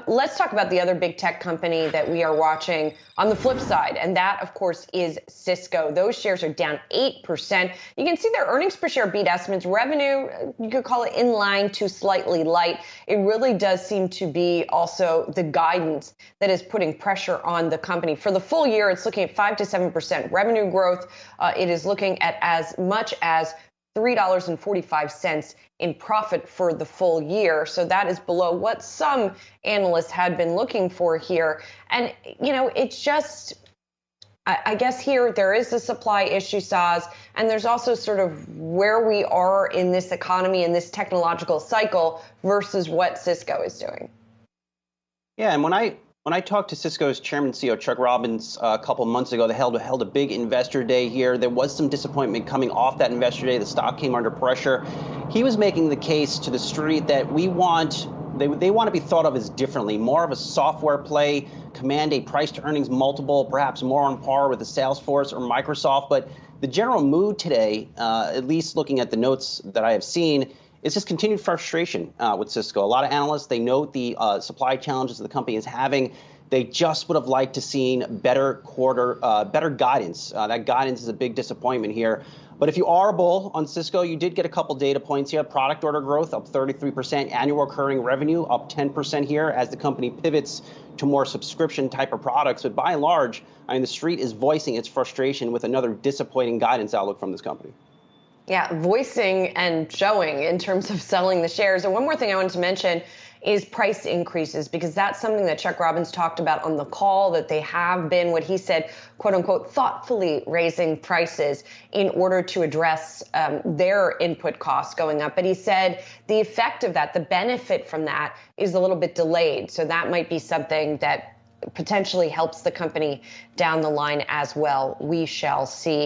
Let's talk about the other big tech company that we are watching on the flip side, and that, of course, is Cisco. Those shares are down 8%. You can see their earnings per share beat estimates. Revenue, you could call it in line to slightly light. It really does seem to be also the guidance that is putting pressure on the company. For the full year, it's looking at 5 to 7% revenue growth. It is looking at as much as $3.45 in profit for the full year. So that is below what some analysts had been looking for here. And, it's just, I guess here there is a supply issue, Saz, and there's also sort of where we are in this economy, in this technological cycle versus what Cisco is doing. Yeah, and when I talked to Cisco's chairman and CEO, Chuck Robbins, a couple months ago, they held a big investor day here. There was some disappointment coming off that investor day. The stock came under pressure. He was making the case to the street that they want to be thought of as differently, more of a software play, command a price to earnings multiple, perhaps more on par with the Salesforce or Microsoft. But the general mood today, at least looking at the notes that I have seen, it's just continued frustration with Cisco. A lot of analysts, they note the supply challenges the company is having. They just would have liked to seen better guidance. That guidance is a big disappointment here. But if you are a bull on Cisco, you did get a couple data points here. Product order growth up 33%, annual recurring revenue up 10% here as the company pivots to more subscription type of products. But by and large, the street is voicing its frustration with another disappointing guidance outlook from this company. Yeah, voicing and showing in terms of selling the shares. And one more thing I wanted to mention is price increases, because that's something that Chuck Robbins talked about on the call, that they have been, what he said, quote unquote, thoughtfully raising prices in order to address their input costs going up. But he said the effect of that, the benefit from that, is a little bit delayed. So that might be something that potentially helps the company down the line as well. We shall see.